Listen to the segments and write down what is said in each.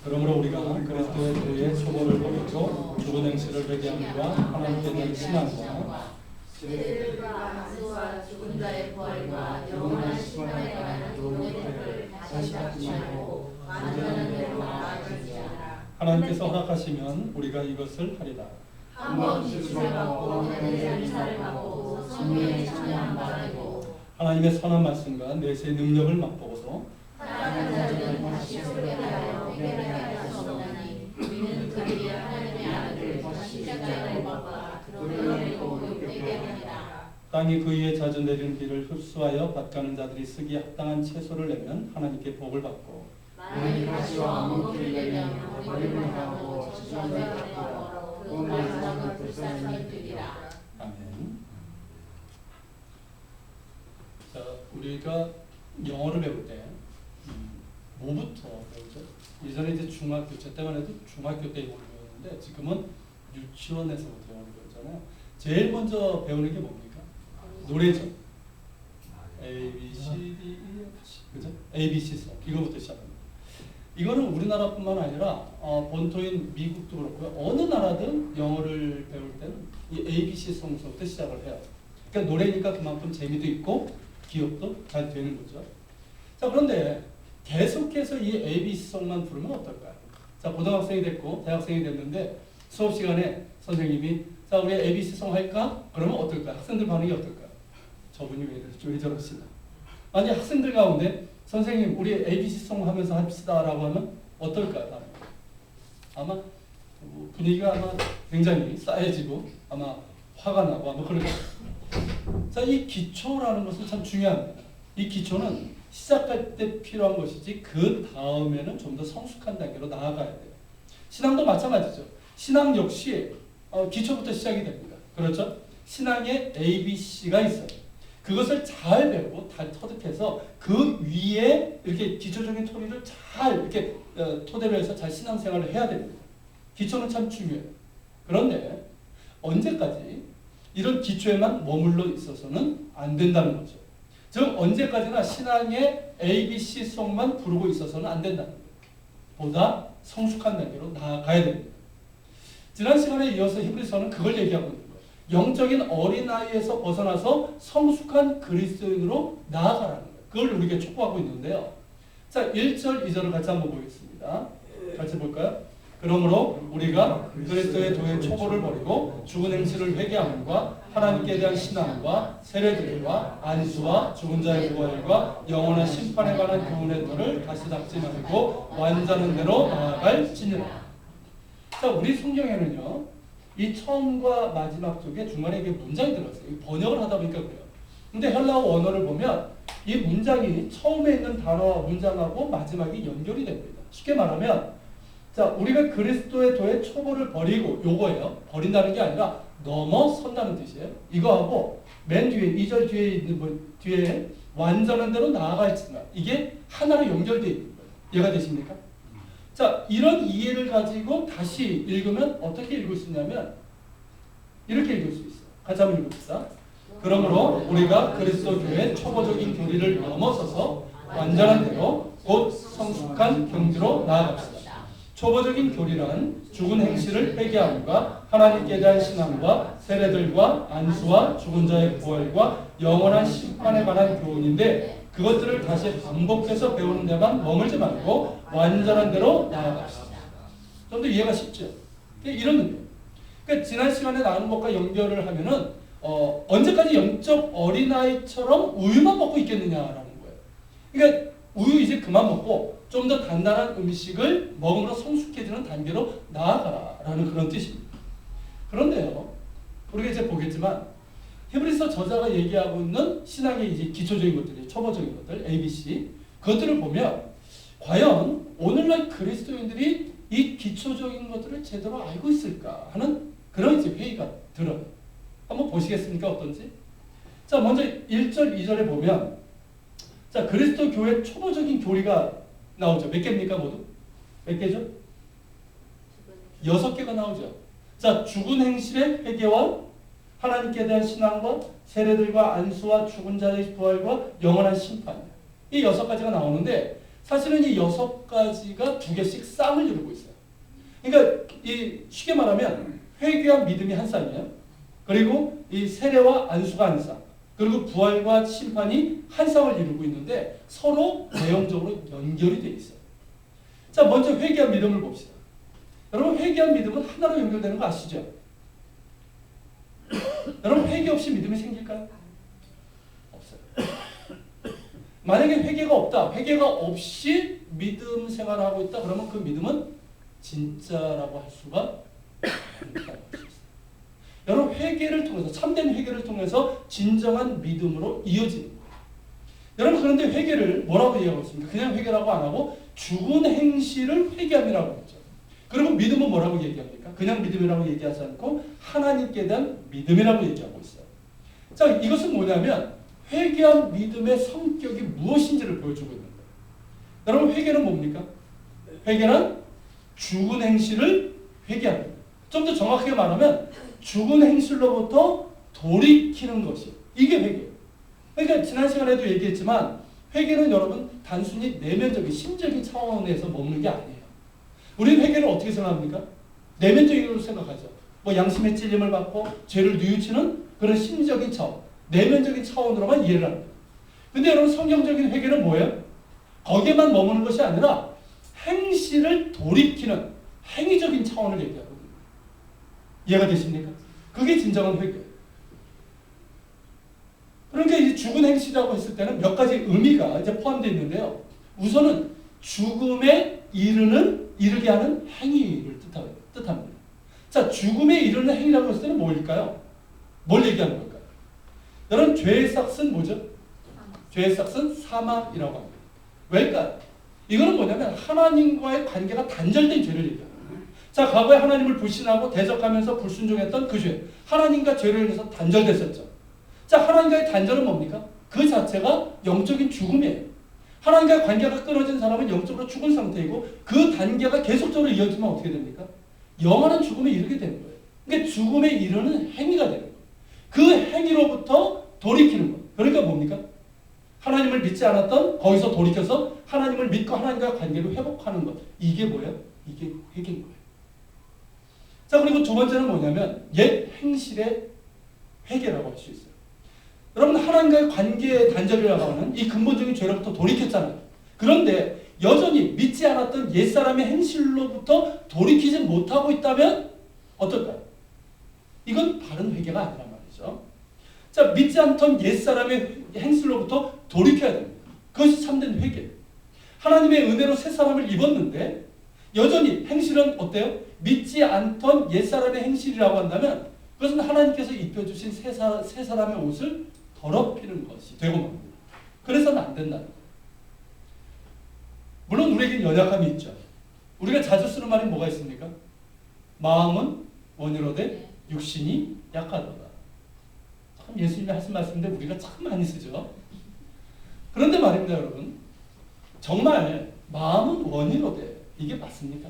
그러므로 우리가 그리스도의 도의 초보를 버리고 죽은 행실을 회개함과 하나님께 대한 신앙과 세대들과 안수와 죽은 자의 부활과 영원한 심판에 관한 교훈의 뜻을 다시 받지 말고 완전한 대로 나아갈지어다. 하나님께서 허락하시면 우리가 이것을 하리라. 한번 기술을 받고 하늘에 대한 인사를 받고 성령의 찬양함과 되고 하나님의 선한 말씀과 내세의 능력을 맛보고서 타락한 자들은 다시 회개하여 회개하게 할 수 없나니 우리는 그들이 하나님의 아들을 십자가에 못 박아 드러내고 회개합니다. 땅이 그 위에 자주 내리는 비를 흡수하여 밭가는 자들이 쓰기에 합당한 채소를 내면 하나님께 복을 받고 만일 가시와 먹기를 내면 버림을 하고 저주함을 받고 그 마지막은 불쌍히 되리라. 아멘. 자, 우리가 영어를 배울 때 뭐부터 배우죠? 예전에 이제 중학교, 저 때만 해도 중학교 때 영어를 배웠는데 지금은 유치원에서부터 영어를 배우잖아요. 제일 먼저 배우는 게 뭡니까? 노래죠. A, B, C, D, E, F, C. 그죠? A, B, C 송. 이거부터 시작합니다. 이거는 우리나라뿐만 아니라 본토인 미국도 그렇고요. 어느 나라든 영어를 배울 때는 이 A, B, C 송부터 시작을 해요. 그러니까 노래니까 그만큼 재미도 있고 기억도 잘 되는 거죠. 자, 그런데 계속해서 이 A, B, C 송만 부르면 어떨까요? 자, 고등학생이 됐고 대학생이 됐는데 수업 시간에 선생님이 자, 우리 A, B, C 송 할까? 그러면 어떨까요? 학생들 반응이 어떨까요? 저분이 왜 저러시나? 아니, 학생들 가운데 선생님 우리 A, B, C 송 하면서 합시다 라고 하면 어떨까요? 아마 분위기가 아마 굉장히 싸해지고 아마 화가 나고 아마 그럴 거예요. 자, 이 기초라는 것은 참 중요합니다. 이 기초는 시작할 때 필요한 것이지 그 다음에는 좀 더 성숙한 단계로 나아가야 돼요. 신앙도 마찬가지죠. 신앙 역시 기초부터 시작이 됩니다. 그렇죠? 신앙에 A, B, C가 있어요. 그것을 잘 배우고 잘 터득해서 그 위에 이렇게 기초적인 토리를 잘 이렇게 토대로 해서 잘 신앙생활을 해야 됩니다. 기초는 참 중요해요. 그런데 언제까지 이런 기초에만 머물러 있어서는 안 된다는 거죠. 즉 언제까지나 신앙의 A, B, C 송만 부르고 있어서는 안 된다는 거예요. 보다 성숙한 단계로 나아가야 됩니다. 지난 시간에 이어서 히브리서는 그걸 얘기하고 있는 거예요. 영적인 어린아이에서 벗어나서 성숙한 그리스도인으로 나아가라는 거예요. 그걸 우리에게 촉구하고 있는데요. 자, 1절, 2절을 같이 한번 보겠습니다. 같이 볼까요? 그러므로 우리가 그리스도의 도의 초보를 버리고 죽은 행실을 회개함과 하나님께 대한 신앙과 세례들과 안수와 죽은 자의 부활과 영원한 심판에 관한 교훈의 도를 다시 닦지 말고 완전한 대로 나아갈지니라. 자, 우리 성경에는요, 이 처음과 마지막 쪽에 중간에 이게 문장이 들어있어요. 번역을 하다 보니까 그래요. 근데 헬라어 원어를 보면 이 문장이 처음에 있는 단어와 문장하고 마지막이 연결이 됩니다. 쉽게 말하면 자, 우리가 그리스도의 도의 초보를 버리고 요거예요. 버린다는 게 아니라 넘어선다는 뜻이에요. 이거하고 맨 뒤에 2절 뒤에 있는 뒤에 완전한 대로 나아갈지나 이게 하나로 연결되어 있는 거예요. 이해가 되십니까? 자, 이런 이해를 가지고 다시 읽으면 어떻게 읽을 수 있냐면 이렇게 읽을 수 있어요. 같이 한번 읽읍시다. 그러므로 우리가 그리스도 교의 초보적인 교리를 넘어서서 완전한 대로 곧 성숙한 경지로 나아갑시다. 초보적인 교리란 죽은 행실을 회개함과 하나님께 대한 신앙과 세례들과 안수와 죽은 자의 부활과 영원한 심판에 관한 교훈인데 그것들을 다시 반복해서 배우는 데만 머물지 말고 완전한 대로 나아갑시다. 좀 더 이해가 쉽죠? 이런 의미예요. 그러니까 지난 시간에 나눈 것과 연결을 하면은 언제까지 영적 어린아이처럼 우유만 먹고 있겠느냐라는 거예요. 그러니까 우유 이제 그만 먹고 좀 더 단단한 음식을 먹음으로 성숙해지는 단계로 나아가라라는 그런 뜻입니다. 그런데요, 우리가 이제 보겠지만 히브리서 저자가 얘기하고 있는 신앙의 이제 기초적인 것들이 초보적인 것들 A, B, C 그것들을 보면 과연 오늘날 그리스도인들이 이 기초적인 것들을 제대로 알고 있을까 하는 그런 이제 회의가 들어요. 한번 보시겠습니까? 어떤지? 자, 먼저 1절, 2절에 보면 자, 그리스도 교회 초보적인 교리가 나오죠. 몇 개입니까, 모두? 몇 개죠? 6개가 나오죠. 자, 죽은 행실의 회개와 하나님께 대한 신앙과 세례들과 안수와 죽은 자의 부활과 영원한 심판. 이 6가지가 나오는데 사실은 이 6가지가 2개씩 쌍을 이루고 있어요. 그러니까 이 쉽게 말하면 회개와 믿음이 한 쌍이에요. 그리고 이 세례와 안수가 한 쌍, 그리고 부활과 심판이 한 쌍을 이루고 있는데 서로 내용적으로 연결이 되어 있어요. 자, 먼저 회개와 믿음을 봅시다. 여러분, 회개와 믿음은 하나로 연결되는 거 아시죠? 여러분, 회개 없이 믿음이 생길까요? 없어요. 만약에 회개가 없다, 회개가 없이 믿음 생활을 하고 있다, 그러면 그 믿음은 진짜라고 할 수가 없다고 할 수 있어요. 여러분, 회개를 통해서, 참된 회개를 통해서 진정한 믿음으로 이어지는 거예요. 여러분, 그런데 회개를 뭐라고 얘기하고 있습니까? 그냥 회개라고 안 하고 죽은 행실을 회개함이라고 했죠. 그리고 믿음은 뭐라고 얘기합니까? 그냥 믿음이라고 얘기하지 않고 하나님께 대한 믿음이라고 얘기하고 있어요. 자, 이것은 뭐냐면 회개한 믿음의 성격이 무엇인지를 보여주고 있는 거예요. 여러분, 회개는 뭡니까? 회개는 죽은 행실을 회개합니다. 좀 더 정확하게 말하면 죽은 행실로부터 돌이키는 것이, 이게 회개예요. 그러니까 지난 시간에도 얘기했지만 회개는 여러분 단순히 내면적인 심적인 차원에서 머무는 게 아니에요. 우리는 회개를 어떻게 생각합니까? 내면적으로 생각하죠. 뭐 양심의 찔림을 받고 죄를 뉘우치는 그런 심적인 차원, 내면적인 차원으로만 이해를 합니다. 근데 여러분, 성경적인 회개는 뭐예요? 거기에만 머무는 것이 아니라 행실을 돌이키는 행위적인 차원을 얘기하거든요. 이해가 되십니까? 그게 진정한 회개예요. 그러니까 이 죽은 행실이라고 했을 때는 몇 가지 의미가 이제 포함되어 있는데요. 우선은 죽음에 이르게 하는 행위를 뜻합니다. 자, 죽음에 이르는 행위라고 했을 때는 뭘까요? 뭘 얘기하는 걸까요? 여러분, 죄의 삭은 뭐죠? 죄의 삭은 사망이라고 합니다. 왜일까요? 이거는 뭐냐면 하나님과의 관계가 단절된 죄를 얘기합니다. 자, 과거에 하나님을 불신하고 대적하면서 불순종했던 그 죄, 하나님과 죄를 인해서 단절됐었죠. 자, 하나님과의 단절은 뭡니까? 그 자체가 영적인 죽음이에요. 하나님과의 관계가 끊어진 사람은 영적으로 죽은 상태이고 그 단계가 계속적으로 이어지면 어떻게 됩니까? 영원한 죽음에 이르게 되는 거예요. 그러니까 죽음에 이르는 행위가 되는 거예요. 그 행위로부터 돌이키는 거예요. 그러니까 뭡니까? 하나님을 믿지 않았던 거기서 돌이켜서 하나님을 믿고 하나님과의 관계를 회복하는 것. 이게 뭐예요? 이게 회개인 거예요. 자, 그리고 두 번째는 뭐냐면 옛 행실의 회개라고 할 수 있어요. 여러분, 하나님과의 관계의 단절이라고 하는 이 근본적인 죄로부터 돌이켰잖아요. 그런데 여전히 믿지 않았던 옛사람의 행실로부터 돌이키지 못하고 있다면 어떨까요? 이건 바른 회개가 아니란 말이죠. 자, 믿지 않던 옛사람의 행실로부터 돌이켜야 됩니다. 그것이 참된 회개. 하나님의 은혜로 새 사람을 입었는데 여전히 행실은 어때요? 믿지 않던 옛사람의 행실이라고 한다면 그것은 하나님께서 입혀주신 새 사람의 옷을 더럽히는 것이 되고 맙니다. 그래서는 안 된다는 거예요. 물론 우리에겐 연약함이 있죠. 우리가 자주 쓰는 말이 뭐가 있습니까? 마음은 원이로되 육신이 약하도다. 참 예수님이 하신 말씀인데 우리가 참 많이 쓰죠. 그런데 말입니다, 여러분. 정말 마음은 원이로되 이게 맞습니까?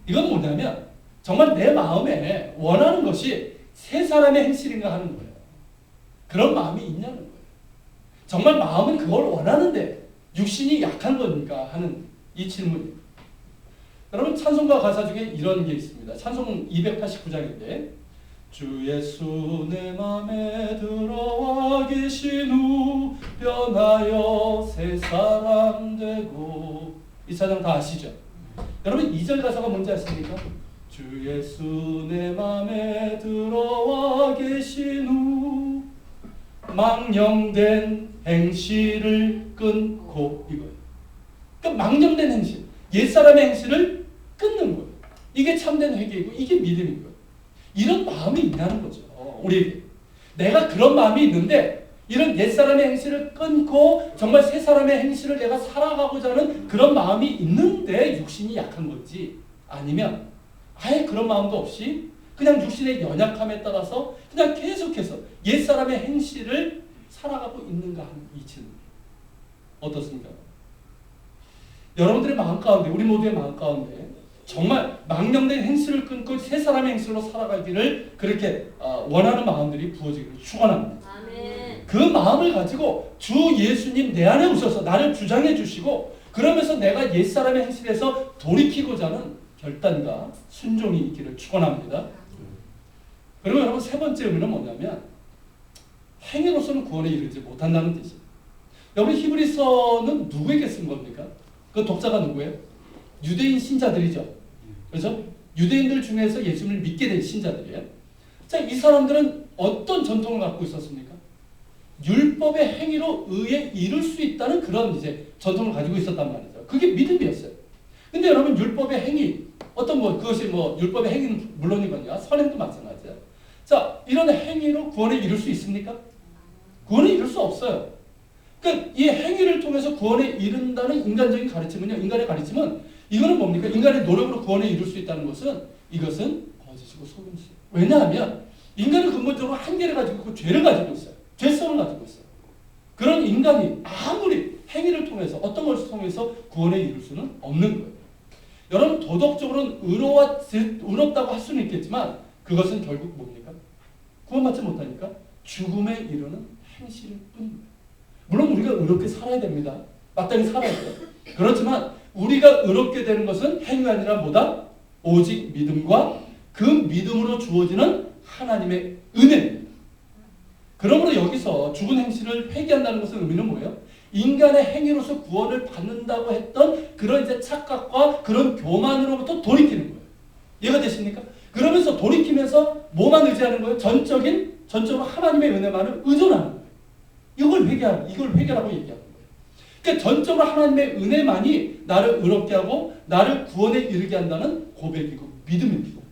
이건 뭐냐면 정말 내 마음에 원하는 것이 새 사람의 행실인가 하는 거예요. 그런 마음이 있냐는 거예요. 정말 마음은 그걸 원하는데 육신이 약한 겁니까? 하는 이 질문입니다. 여러분, 찬송가 가사 중에 이런 게 있습니다. 찬송 289장인데 주 예수 내 맘에 들어와 계신 후 변하여 새 사람 되고, 이 찬양 다 아시죠? 여러분, 2절 가사가 뭔지 아십니까? 주 예수 내 맘에 들어와 계신 후 망령된 행실을 끊고, 이거예요. 그러니까 망령된 행실, 옛사람의 행실을 끊는 거예요. 이게 참된 회개이고 이게 믿음인 거예요. 이런 마음이 있냐는 거죠. 우리에게. 내가 그런 마음이 있는데 이런 옛사람의 행실을 끊고 정말 새 사람의 행실을 내가 살아가고자 하는 그런 마음이 있는데 육신이 약한 건지, 아니면 아예 그런 마음도 없이 그냥 육신의 연약함에 따라서 그냥 계속해서 옛사람의 행실을 살아가고 있는가 하는 이 질문. 어떻습니까? 여러분들의 마음 가운데, 우리 모두의 마음 가운데 정말 망령된 행실을 끊고 새 사람의 행실로 살아가기를 그렇게 원하는 마음들이 부어지기를 축원합니다. 아멘. 그 마음을 가지고 주 예수님 내 안에 오셔서 나를 주장해 주시고 그러면서 내가 옛사람의 행실에서 돌이키고자 하는 결단과 순종이 있기를 축원합니다. 그리고 여러분 세 번째 의미는 뭐냐면 행위로서는 구원에 이르지 못한다는 뜻이에요. 여러분 히브리서는 누구에게 쓴 겁니까? 그 독자가 누구예요? 유대인 신자들이죠. 그렇죠? 유대인들 중에서 예수님을 믿게 된 신자들이에요. 자, 이 사람들은 어떤 전통을 갖고 있었습니까? 율법의 행위로 의에 이룰 수 있다는 그런 이제 전통을 가지고 있었단 말이죠. 그게 믿음이었어요. 근데 여러분 율법의 행위 어떤 그것이 율법의 행위는 물론이거든요. 선행도 마찬가지예요. 자, 이런 행위로 구원에 이룰 수 있습니까? 구원에 이룰 수 없어요. 그러니까 이 행위를 통해서 구원에 이른다는 인간적인 가르침은요. 인간의 가르침은 이거는 뭡니까? 인간의 노력으로 구원에 이룰 수 있다는 것은 이것은 거짓이고 속임수예요. 왜냐하면 인간은 근본적으로 한계를 가지고 있고 죄를 가지고 있어요. 죄성을 가지고 있어요. 그런 인간이 아무리 행위를 통해서 어떤 것을 통해서 구원에 이룰 수는 없는 거예요. 여러분 도덕적으로는 의롭다고 할 수는 있겠지만 그것은 결국 뭡니까? 구원받지 못하니까 죽음에 이르는 행실일 뿐인 거예요. 물론 우리가 의롭게 살아야 됩니다. 마땅히 살아야 돼요. 그렇지만 우리가 의롭게 되는 것은 행위가 아니라 뭐다? 오직 믿음과 그 믿음으로 주어지는 하나님의 은혜입니다. 그러므로 여기서 죽은 행실을 회개한다는 것은 의미는 뭐예요? 인간의 행위로서 구원을 받는다고 했던 그런 이제 착각과 그런 교만으로부터 돌이키는 거예요. 이해가 되십니까? 그러면서 돌이키면서 뭐만 의지하는 거예요? 전적으로 하나님의 은혜만을 의존하는 거예요. 이걸 회개라고 얘기하는 거예요. 그러니까 전적으로 하나님의 은혜만이 나를 의롭게 하고 나를 구원에 이르게 한다는 고백이고 믿음입니다.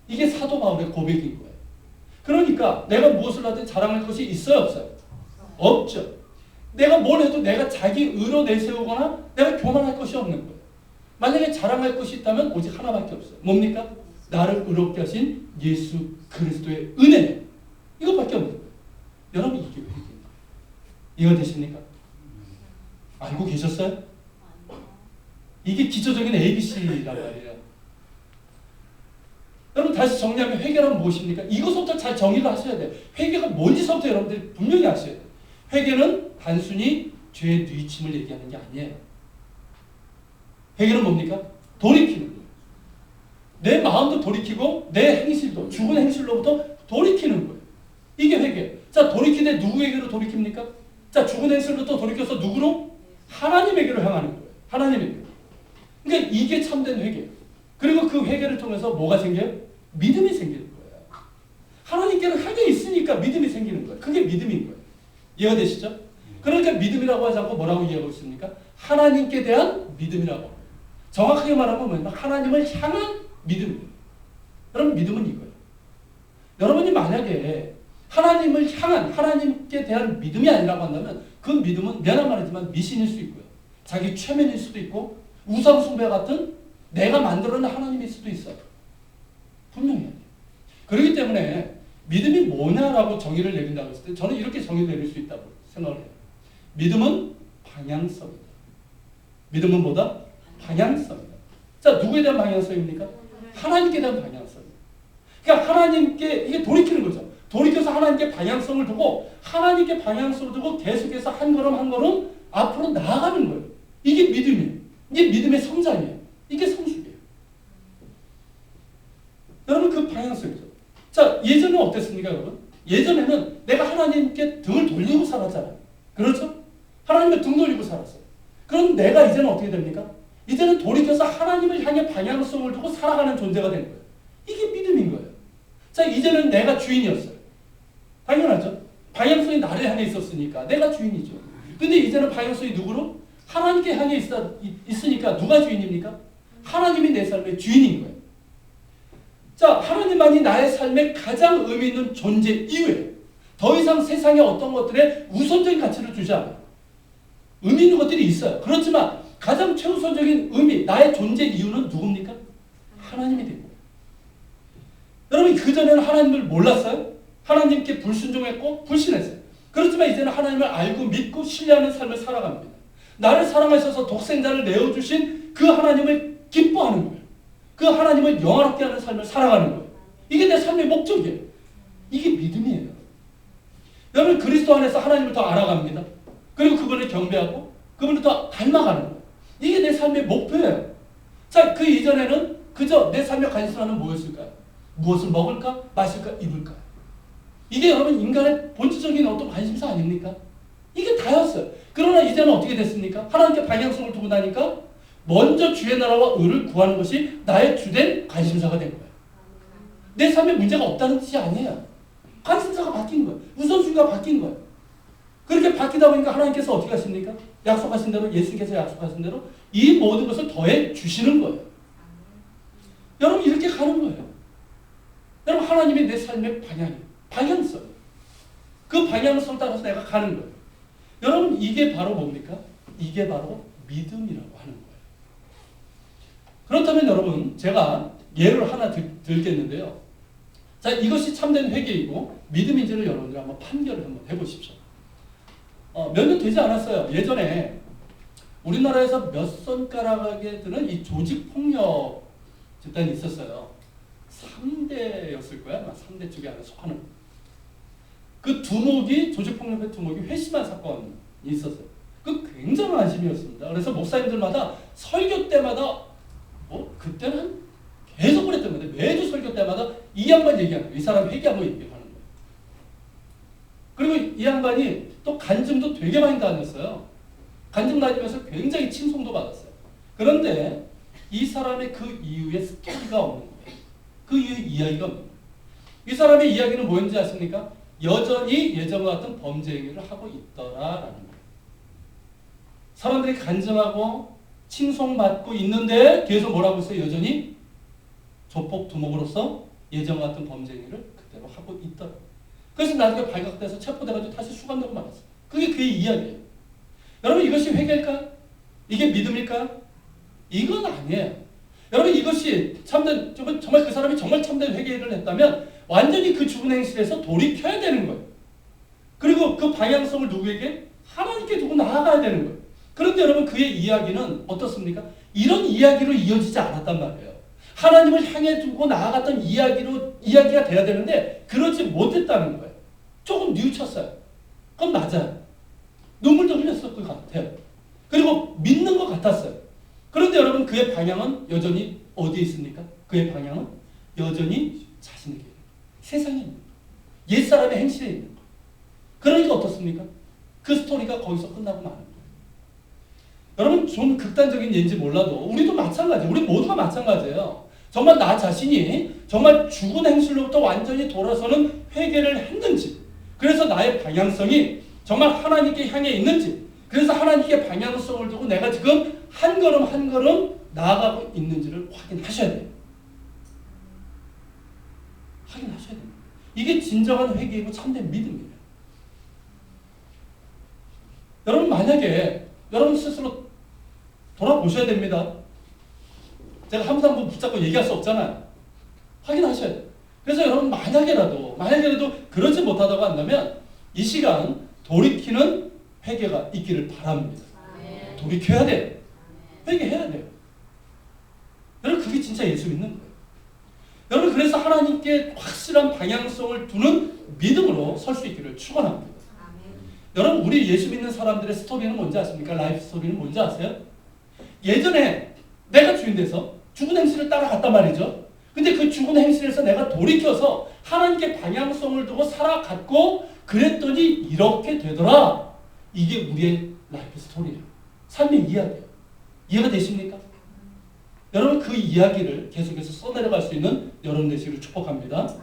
이게 사도 바울의 고백인 거예요. 그러니까 내가 무엇을 하든 자랑할 것이 있어요, 없어요? 없죠. 내가 뭘 해도 내가 자기 의로 내세우거나 내가 교만할 것이 없는 거예요. 만약에 자랑할 것이 있다면 오직 하나밖에 없어요. 뭡니까? 나를 의롭게 하신 예수 그리스도의 은혜. 이것밖에 없는 거예요. 여러분 이게 회개입니다. 이해가 되십니까? 알고 계셨어요? 이게 기초적인 ABC란 말이에요. 여러분 다시 정리하면 회개란 무엇입니까? 이것부터 잘 정의를 하셔야 돼요. 회개가 뭔지부터 여러분들이 분명히 아셔야 돼요. 회개는 단순히 죄의 뉘우침을 얘기하는 게 아니에요. 회개는 뭡니까? 돌이키는 거예요. 내 마음도 돌이키고 내 행실도 죽은 행실로부터 돌이키는 거예요. 이게 회개. 자, 돌이키되 누구에게로 돌이킵니까? 자, 죽은 행실로부터 돌이켜서 누구로? 하나님에게로 향하는 거예요. 하나님에게로. 그러니까 이게 참된 회개예요. 그리고 그 회개를 통해서 뭐가 생겨요? 믿음이 생기는 거예요. 하나님께는 향해 있으니까 믿음이 생기는 거예요. 그게 믿음인 거예요. 이해가 되시죠? 그러니까 믿음이라고 하지 않고 뭐라고 이해하고 있습니까? 하나님께 대한 믿음이라고. 정확하게 말하면 뭐예요? 하나님을 향한 믿음이에요. 여러분 믿음은 이거예요. 여러분이 만약에 하나님을 향한 하나님께 대한 믿음이 아니라고 한다면 그 믿음은 미안한 말이지만 미신일 수 있고요. 자기 최면일 수도 있고 우상 숭배 같은 내가 만들어낸 하나님일 수도 있어요. 분명히 해야 돼요. 그렇기 때문에 믿음이 뭐냐라고 정의를 내린다고 했을 때 저는 이렇게 정의를 내릴 수 있다고 생각을 해요. 믿음은 방향성이다. 믿음은 뭐다? 방향성이다. 자, 누구에 대한 방향성입니까? 하나님께 대한 방향성이에요. 그러니까 하나님께 이게 돌이키는 거죠. 돌이켜서 하나님께 방향성을 두고 하나님께 방향성을 두고 계속해서 한 걸음 한 걸음 앞으로 나아가는 거예요. 이게 믿음이에요. 이게 믿음의 성장이에요. 이게 성숙이에요. 여러분 그 방향성이죠. 자, 예전에 어땠습니까, 여러분? 예전에는 내가 하나님께 등을 돌리고 살았잖아요. 그렇죠? 하나님께 등 돌리고 살았어요. 그럼 내가 이제는 어떻게 됩니까? 이제는 돌이켜서 하나님을 향해 방향성을 두고 살아가는 존재가 된 거예요. 이게 믿음인 거예요. 자, 이제는 내가 주인이었어요. 당연하죠. 방향성이 나를 향해 있었으니까 내가 주인이죠. 근데 이제는 방향성이 누구로? 하나님께 향해 있으니까 누가 주인입니까? 하나님이 내 삶의 주인인 거예요. 자, 하나님만이 나의 삶에 가장 의미 있는 존재 이외에 더 이상 세상의 어떤 것들에 우선적인 가치를 주지 않아요. 의미 있는 것들이 있어요. 그렇지만 가장 최우선적인 의미, 나의 존재 이유는 누굽니까? 하나님이 된 거예요. 여러분 그전에는 하나님을 몰랐어요? 하나님께 불순종했고 불신했어요. 그렇지만 이제는 하나님을 알고 믿고 신뢰하는 삶을 살아갑니다. 나를 사랑하셔서 독생자를 내어주신 그 하나님을 기뻐하는 거예요. 그 하나님을 영화롭게 하는 삶을 살아가는 거예요. 이게 내 삶의 목적이에요. 이게 믿음이에요. 여러분 그리스도 안에서 하나님을 더 알아갑니다. 그리고 그분을 경배하고 그분을 더 닮아가는 거예요. 이게 내 삶의 목표예요. 자, 그 이전에는 그저 내 삶의 관심사는 뭐였을까요? 무엇을 먹을까? 마실까? 입을까? 이게 여러분 인간의 본질적인 어떤 관심사 아닙니까? 이게 다였어요. 그러나 이제는 어떻게 됐습니까? 하나님께 방향성을 두고 나니까 먼저 주의 나라와 의를 구하는 것이 나의 주된 관심사가 된 거예요. 내 삶에 문제가 없다는 뜻이 아니에요. 관심사가 바뀐 거예요. 우선순위가 바뀐 거예요. 그렇게 바뀌다 보니까 하나님께서 어떻게 하십니까? 약속하신 대로, 예수님께서 약속하신 대로 이 모든 것을 더해 주시는 거예요. 여러분 이렇게 가는 거예요. 여러분 하나님이 내 삶의 방향성. 그 방향성을 따라서 내가 가는 거예요. 여러분 이게 바로 뭡니까? 이게 바로 믿음이라고 하는 거예요. 그렇다면 여러분 제가 예를 하나 들겠는데요. 자, 이것이 참된 회개이고 믿음인지를 여러분들 한번 판결을 한번 해보십시오. 몇 년 되지 않았어요. 예전에 우리나라에서 몇 손가락에 드는 이 조직폭력 집단이 있었어요. 3대였을 거야. 아마 3대 쪽에 안에 속하는. 그 두목이, 조직폭력의 두목이 회심한 사건이 있었어요. 그 굉장한 안심이었습니다. 그래서 목사님들마다 설교 때마다 그때는 계속 그랬던 건데 매주 설교 때마다 이 양반 얘기하는 거예요. 이 사람 회개하고 얘기하는 거예요. 그리고 이 양반이 또 간증도 되게 많이 다녔어요. 간증 다니면서 굉장히 칭송도 받았어요. 그런데 이 사람의 그 이후에 스토리가 없는 거예요. 그 이후에 이야기가 없는 거예요. 이 사람의 이야기는 뭐였는지 아십니까? 여전히 예전과 같은 범죄 행위를 하고 있더라라는 거예요. 사람들이 간증하고 칭송받고 있는데 계속 뭐라고 했어요? 여전히 조폭 두목으로서 예전과 같은 범죄 행위를 그대로 하고 있더라. 그래서 나중에 발각돼서 체포돼가지고 다시 수감되고 말았어요. 그게 그의 이야기예요. 여러분 이것이 회개일까? 이게 믿음일까? 이건 아니에요. 여러분 이것이 참된, 정말 그 사람이 정말 참된 회개를 했다면 완전히 그 죽은 행실에서 돌이켜야 되는 거예요. 그리고 그 방향성을 누구에게? 하나님께 두고 나아가야 되는 거예요. 그런데 여러분 그의 이야기는 어떻습니까? 이런 이야기로 이어지지 않았단 말이에요. 하나님을 향해 두고 나아갔던 이야기가 돼야 되는데 그러지 못했다는 거예요. 조금 뉘우쳤어요. 그건 맞아요. 눈물도 흘렸을 것 같아요. 그리고 믿는 것 같았어요. 그런데 여러분 그의 방향은 여전히 어디에 있습니까? 그의 방향은 여전히 자신에게 있는 거예요. 세상에 있는 거예요. 옛사람의 행실에 있는 거예요. 그러니까 어떻습니까? 그 스토리가 거기서 끝나고 마는 거예요. 여러분 좀 극단적인 예인지 몰라도 우리도 마찬가지예요. 우리 모두가 마찬가지예요. 정말 나 자신이 정말 죽은 행실로부터 완전히 돌아서는 회개를 했는지, 그래서 나의 방향성이 정말 하나님께 향해 있는지, 그래서 하나님께 방향성을 두고 내가 지금 한 걸음 한 걸음 나아가고 있는지를 확인하셔야 돼요. 확인하셔야 됩니다. 이게 진정한 회개이고 참된 믿음이에요. 여러분 만약에 여러분 스스로 돌아보셔야 됩니다. 제가 항상 뭐 붙잡고 얘기할 수 없잖아요. 확인하셔야 돼요. 그래서 여러분 만약에라도 그러지 못하다고 한다면 이 시간 돌이키는 회개가 있기를 바랍니다. 돌이켜야 돼요. 회개해야 돼요. 여러분 그게 진짜 예수 믿는 거예요. 여러분 그래서 하나님께 확실한 방향성을 두는 믿음으로 설 수 있기를 축원합니다. 여러분 우리 예수 믿는 사람들의 스토리는 뭔지 아십니까? 라이프 스토리는 뭔지 아세요? 예전에 내가 주인 돼서 죽은 행실을 따라갔단 말이죠. 근데 그 죽은 행실에서 내가 돌이켜서 하나님께 방향성을 두고 살아갔고 그랬더니 이렇게 되더라. 이게 우리의 라이프 스토리예요. 삶의 이야기예요. 이해가 되십니까? 여러분 그 이야기를 계속해서 써내려갈 수 있는 여러분 되시기를 축복합니다.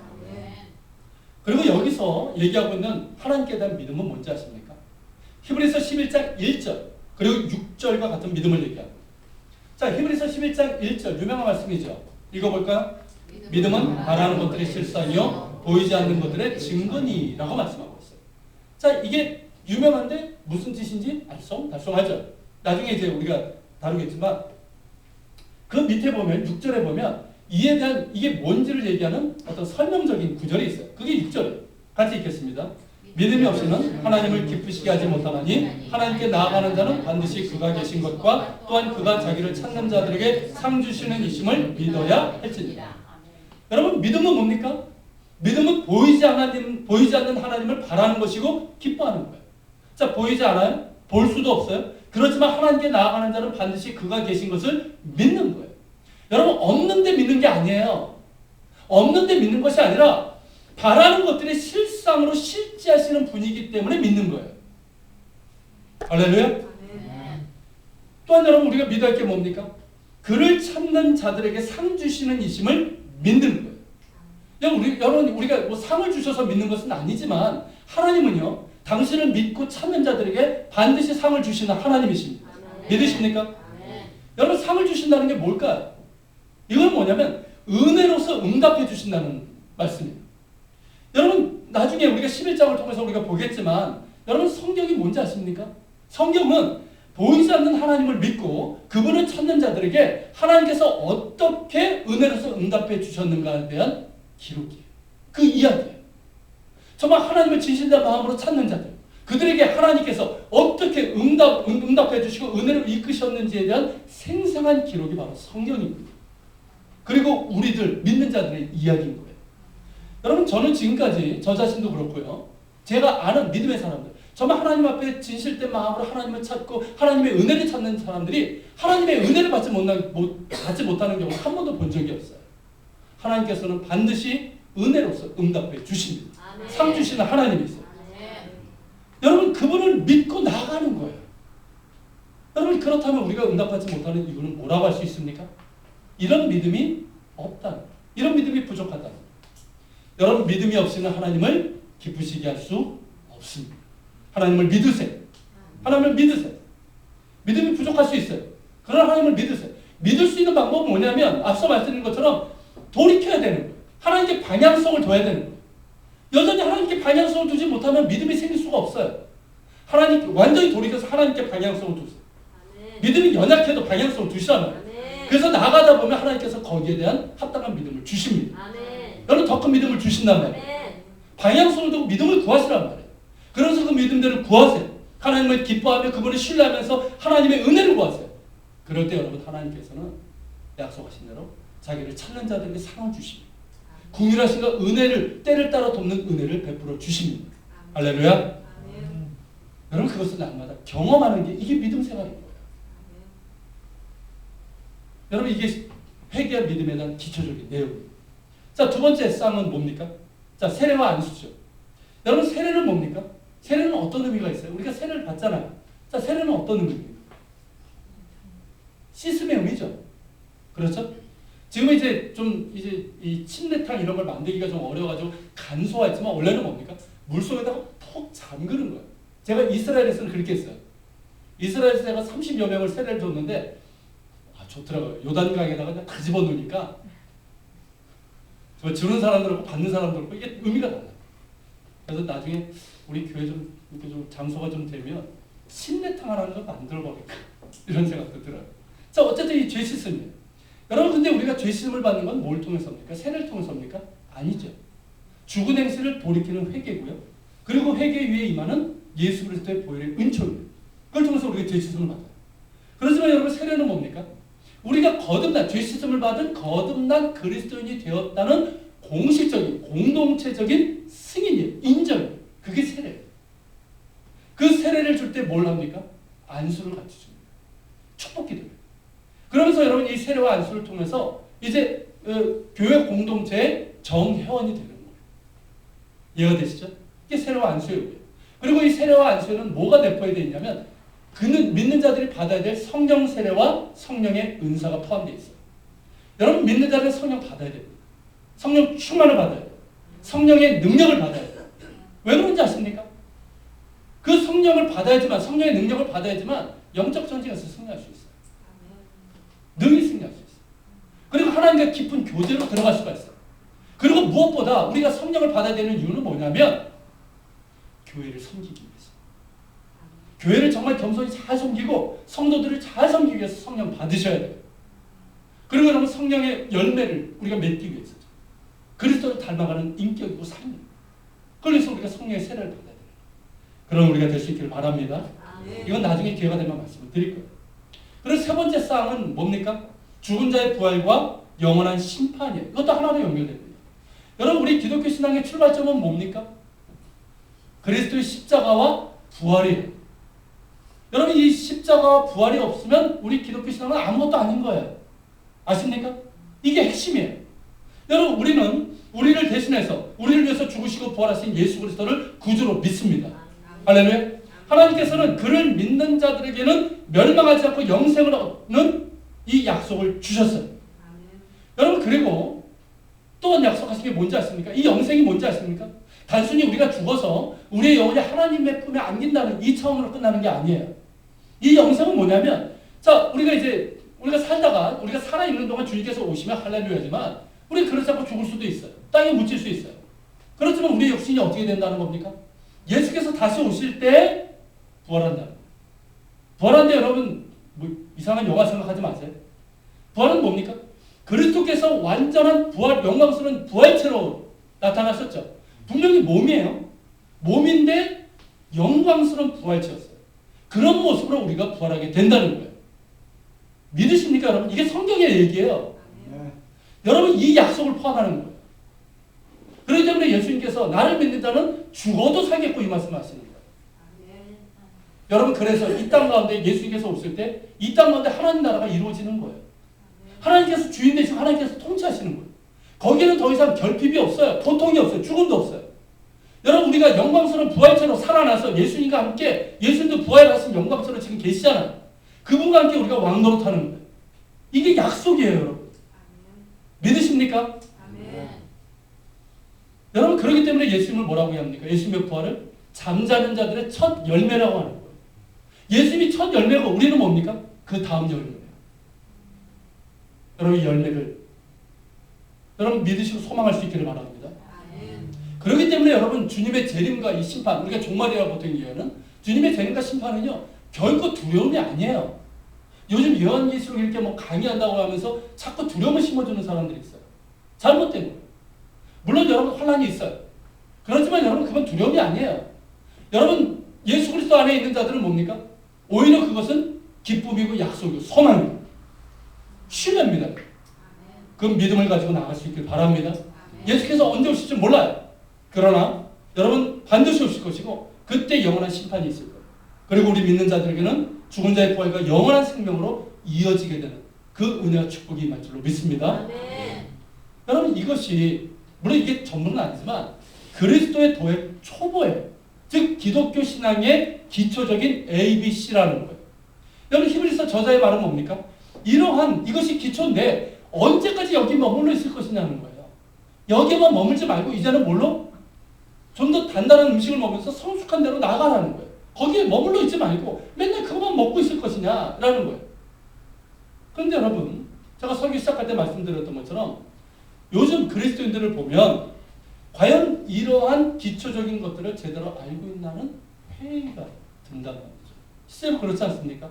그리고 여기서 얘기하고 있는 하나님께 대한 믿음은 뭔지 아십니까? 히브리서 11장 1절 그리고 6절과 같은 믿음을 얘기합니다. 자, 히브리서 11장 1절 유명한 말씀이죠. 읽어볼까요? 믿음은 바라는 것들의 실상이요 보이지 않는 것들의 증거니라고 말씀하고 있어요. 자, 이게 유명한데 무슨 뜻인지 알쏭달쏭하죠. 나중에 이제 우리가 다루겠지만 그 밑에 보면 6절에 보면 이에 대한 이게 뭔지를 얘기하는 어떤 설명적인 구절이 있어요. 그게 6절이에요. 같이 읽겠습니다. 믿음이 없이는 하나님을 기쁘시게 하지 못하나니 하나님께 나아가는 자는 반드시 그가 계신 것과 또한 그가 자기를 찾는 자들에게 상 주시는 이심을 믿어야 할지니라. 여러분 믿음은 뭡니까? 믿음은 보이지 않는 하나님을 바라는 것이고 기뻐하는 거예요. 자, 보이지 않아요? 볼 수도 없어요. 그렇지만 하나님께 나아가는 자는 반드시 그가 계신 것을 믿는 거예요. 여러분, 없는데 믿는 게 아니에요. 없는데 믿는 것이 아니라 바라는 것들이 실상으로 실제하시는 분이기 때문에 믿는 거예요. 할렐루야. 또한 여러분, 우리가 믿어야 할 게 뭡니까? 그를 찾는 자들에게 상 주시는 이심을 믿는 거예요. 여러분, 우리가 뭐 상을 주셔서 믿는 것은 아니지만 하나님은요, 당신을 믿고 찾는 자들에게 반드시 상을 주시는 하나님이십니다. 믿으십니까? 여러분, 상을 주신다는 게 뭘까요? 이건 뭐냐면 은혜로서 응답해 주신다는 말씀이에요. 여러분, 나중에 우리가 11장을 통해서 우리가 보겠지만 여러분, 성경이 뭔지 아십니까? 성경은 보이지 않는 하나님을 믿고 그분을 찾는 자들에게 하나님께서 어떻게 은혜로서 응답해 주셨는가에 대한 기록이에요. 그 이야기예요. 정말 하나님을 진실된 마음으로 찾는 자들, 그들에게 하나님께서 어떻게 응답해 주시고 은혜를 이끄셨는지에 대한 생생한 기록이 바로 성경입니다. 그리고 우리들 믿는 자들의 이야기인 거예요. 여러분, 저는 지금까지 저 자신도 그렇고요, 제가 아는 믿음의 사람들, 정말 하나님 앞에 진실된 마음으로 하나님을 찾고 하나님의 은혜를 찾는 사람들이 하나님의 은혜를 받지 못하는 경우 한 번도 본 적이 없어요. 하나님께서는 반드시 은혜로서 응답해 주십니다. 상 주시는 하나님이세요. 여러분, 그분을 믿고 나아가는 거예요. 여러분, 그렇다면 우리가 응답받지 못하는 이유는 뭐라고 할 수 있습니까? 이런 믿음이 없다는 거예요. 이런 믿음이 부족하다는 거예요. 여러분, 믿음이 없이는 하나님을 기쁘시게 할 수 없습니다. 하나님을 믿으세요. 하나님을 믿으세요. 믿음이 부족할 수 있어요. 그러나 하나님을 믿으세요. 믿을 수 있는 방법은 뭐냐면 앞서 말씀드린 것처럼 돌이켜야 되는 거예요. 하나님께 방향성을 둬야 되는 거예요. 여전히 하나님께 방향성을 두지 못하면 믿음이 생길 수가 없어요. 하나님 완전히 돌이켜서 하나님께 방향성을 두세요. 믿음이 연약해도 방향성을 두시란 말이에요. 그래서 나가다 보면 하나님께서 거기에 대한 합당한 믿음을 주십니다. 여러분, 더 큰 믿음을 주신단 말이에요. 방향성을 두고 믿음을 구하시란 말이에요. 그래서 그 믿음대로 구하세요. 하나님을 기뻐하며 그분을 신뢰하면서 하나님의 은혜를 구하세요. 그럴 때 여러분, 하나님께서는 약속하신 대로 자기를 찾는 자들에게 상을 주십니다. 궁휼하신 그 은혜를 때를 따라 돕는 은혜를 베풀어 주십니다. 할렐루야. 여러분, 그것을 날마다 경험하는 게 이게 믿음 생활인 거예요. 여러분, 이게 회개와 믿음에 대한 기초적인 내용입니다. 자, 두 번째 쌍은 뭡니까? 자, 세례와 안수죠. 여러분, 세례는 뭡니까? 세례는 어떤 의미가 있어요? 우리가 세례를 받잖아요. 자, 세례는 어떤 의미입니까? 씻음의 의미죠. 그렇죠? 지금 이제 이 침례탕 이런 걸 만들기가 좀 어려워가지고 간소화했지만 원래는 뭡니까? 물속에다가 톡 잠그는 거예요. 제가 이스라엘에서는 그렇게 했어요. 이스라엘에서 제가 30여 명을 세례를 줬는데 좋더라고요. 요단강에다가 그냥 다 집어넣으니까 주는 사람들하고 받는 사람들하고 이게 의미가 달라요. 그래서 나중에 우리 교회 좀 이렇게 좀 장소가 좀 되면 침례탕 하나를 만들어 버릴까 이런 생각도 들어요. 자, 어쨌든 이 죄 씻음이에요. 여러분, 근데 우리가 죄 씻음을 받는 건 뭘 통해서입니까? 세례를 통해서입니까? 아니죠. 죽은 행실을 돌이키는 회개고요. 그리고 회개 위에 임하는 예수 그리스도의 보혈의 은총이에요. 그걸 통해서 우리가 죄 씻음을 받아요. 그렇지만 여러분, 세례는 뭡니까? 우리가 죄 씻음을 받은 거듭난 그리스도인이 되었다는 공식적인 공동체적인 승인이에요. 인정이에요. 그게 세례예요. 그 세례를 줄 때 뭘 합니까? 안수를 같이 줍니다. 축복 기도를. 그러면서 여러분, 이 세례와 안수를 통해서 이제 교회 공동체의 정회원이 되는 거예요. 이해가 되시죠? 이게 세례와 안수예요. 그리고 이 세례와 안수에는 뭐가 내포되어 있냐면 그는 믿는 자들이 받아야 될 성령 세례와 성령의 은사가 포함되어 있어요. 여러분, 믿는 자들은 성령 받아야 됩니다. 성령 충만을 받아야 돼요. 성령의 능력을 받아야 돼요. 왜 그런지 아십니까? 그 성령을 받아야지만, 성령의 능력을 받아야지만 영적 전쟁에서 승리할 수 있어요. 능히 승리할 수 있어요. 그리고 하나님과 깊은 교제로 들어갈 수가 있어요. 그리고 무엇보다 우리가 성령을 받아야 되는 이유는 뭐냐면 교회를 섬기기 위해서. 교회를 정말 겸손히 잘 섬기고 성도들을 잘 섬기기 위해서 성령 받으셔야 돼요. 그리고 여러분, 성령의 열매를 우리가 맺기 위해서죠. 그리스도를 닮아가는 인격이고 삶이에요. 그래서 우리가 성령의 세례를 받아야 돼요. 그럼 우리가 될 수 있기를 바랍니다. 이건 나중에 기회가 되면 말씀을 드릴 거예요. 그리고 세 번째 쌍은 뭡니까? 죽은 자의 부활과 영원한 심판이에요. 이것도 하나로 연결됩니다. 여러분 우리 기독교 신앙의 출발점은 뭡니까? 그리스도의 십자가와 부활이에요. 여러분 이 십자가와 부활이 없으면 우리 기독교 신앙은 아무것도 아닌 거예요. 아십니까? 이게 핵심이에요. 여러분 우리는 우리를 대신해서 우리를 위해서 죽으시고 부활하신 예수 그리스도를 구주로 믿습니다. 할렐루야. 하나님께서는 그를 믿는 자들에게는 멸망하지 않고 영생을 얻는 이 약속을 주셨어요. 여러분 그리고 또 약속하신 게 뭔지 아십니까? 이 영생이 뭔지 아십니까? 단순히 우리가 죽어서 우리의 영혼이 하나님의 품에 안긴다는 이 차원으로 끝나는 게 아니에요. 이 영생은 뭐냐면 자 우리가 살다가 우리가 살아있는 동안 주님께서 오시면 할렐루야지만 우리 그렇지 않고 죽을 수도 있어요. 땅에 묻힐 수 있어요. 그렇지만 우리의 육신이 어떻게 된다는 겁니까? 예수께서 다시 오실 때 부활한다. 부활한데 여러분 뭐 이상한 영화 생각하지 마세요. 부활은 뭡니까? 그리스도께서 완전한 부활, 영광스러운 부활체로 나타나셨죠. 분명히 몸이에요. 몸인데 영광스러운 부활체였어요. 그런 모습으로 우리가 부활하게 된다는 거예요. 믿으십니까 여러분? 이게 성경의 얘기예요. 여러분 이 약속을 포함하는 거예요. 그렇기 때문에 예수님께서 나를 믿는 자는 죽어도 살겠고 이 말씀을 하시는 거예요. 여러분 그래서 이 땅 가운데 예수님께서 오실 때 이 땅 가운데 하나님 나라가 이루어지는 거예요. 하나님께서 주인 되시고 하나님께서 통치하시는 거예요. 거기에는 더 이상 결핍이 없어요. 고통이 없어요. 죽음도 없어요. 여러분 우리가 영광스러운 부활체로 살아나서 예수님과 함께 예수님도 부활하신 영광체로 지금 계시잖아요. 그분과 함께 우리가 왕노릇하는 거예요. 이게 약속이에요. 여러분. 믿으십니까? 여러분 그렇기 때문에 예수님을 뭐라고 합니까? 예수님의 부활을 잠자는 자들의 첫 열매라고 하는 거예요. 예수님이 첫 열매고 우리는 뭡니까? 그 다음 열매예요. 여러분 이 열매를 여러분 믿으시고 소망할 수 있기를 바랍니다. 그렇기 때문에 여러분 주님의 재림과 이 심판, 우리가 종말이라고 보통 얘기하는 주님의 재림과 심판은요 결코 두려움이 아니에요. 요즘 요한계시록 이렇게 뭐 강의한다고 하면서 자꾸 두려움을 심어주는 사람들이 있어요. 잘못된 거예요. 물론 여러분 환난이 있어요. 그렇지만 여러분 그건 두려움이 아니에요. 여러분 예수 그리스도 안에 있는 자들은 뭡니까? 오히려 그것은 기쁨이고 약속이고 소망이고 신뢰입니다. 그 믿음을 가지고 나갈 수 있길 바랍니다. 예수께서 언제 오실지 몰라요. 그러나 여러분 반드시 오실 것이고 그때 영원한 심판이 있을 거예요. 그리고 우리 믿는 자들에게는 죽은 자의 부활과 영원한 생명으로 이어지게 되는 그 은혜와 축복이 임할 줄로 믿습니다. 여러분 이것이 물론 이게 전부는 아니지만 그리스도의 도의 초보예요. 즉 기독교 신앙의 기초적인 ABC라는 거예요. 여러분 히브리서 저자의 말은 뭡니까? 이러한 이것이 기초인데 언제까지 여기 머물러 있을 것이냐는 거예요. 여기만 머물지 말고 이제는 뭘로? 좀 더 단단한 음식을 먹으면서 성숙한 대로 나아가라는 거예요. 거기에 머물러 있지 말고 맨날 그것만 먹고 있을 것이냐라는 거예요. 그런데 여러분 제가 설교 시작할 때 말씀드렸던 것처럼 요즘 그리스도인들을 보면 과연 이러한 기초적인 것들을 제대로 알고 있나는 회의가 든다는 거죠. 실제로 그렇지 않습니까?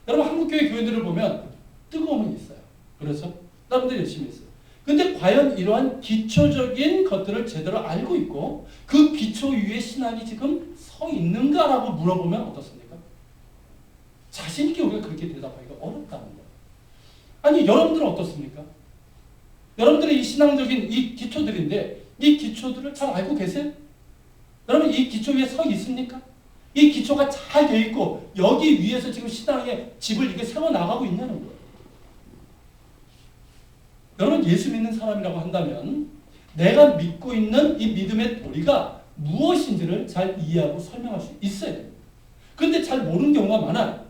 여러분 한국교회 교인들을 보면 뜨거움은 있어요. 그렇죠? 사람들이 열심히 했어요. 근데 과연 이러한 기초적인 것들을 제대로 알고 있고 그 기초 위에 신앙이 지금 서 있는가라고 물어보면 어떻습니까? 자신 있게 우리가 그렇게 대답하기가 어렵다는 거예요. 아니 여러분들은 어떻습니까? 여러분들의 이 신앙적인 이 기초들인데 이 기초들을 잘 알고 계세요? 여러분 이 기초 위에 서 있습니까? 이 기초가 잘 돼 있고 여기 위에서 지금 신앙의 집을 이게 세워나가고 있냐는 거예요. 여러분 예수 믿는 사람이라고 한다면 내가 믿고 있는 이 믿음의 도리가 무엇인지를 잘 이해하고 설명할 수 있어야 됩니다. 그런데 잘 모르는 경우가 많아요.